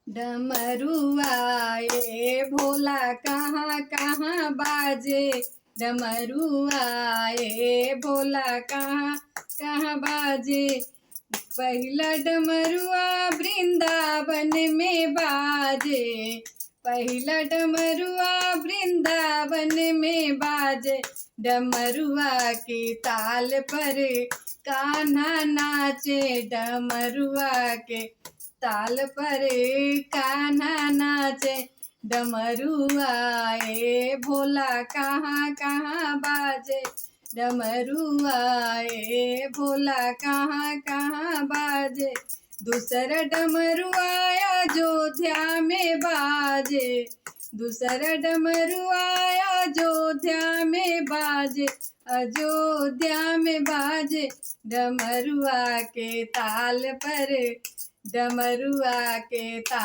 डमरुआ ये भोला कहाँ कहाँ बाजे। डमरुआ ये भोला कहाँ कहाँ बाजे। पहिला डमरुआ वृंदावन में बाजे। पहिला डमरुआ वृंदावन में बाजे। डमरुआ के ताल पर कान्हा नाचे। डमरुआ के ताल पर कान्हा नाचे। डमरुआ ये भोला कहाँ कहाँ बाजे। डमरुआ ये भोला कहाँ कहाँ बाजे। दूसरा डमरुआ अयोध्या में बाजे। दूसरा डमरुआ अयोध्या में बाजे। अयोध्या में बाजे। डमरुआ के ताल पर डमरुआ के ताल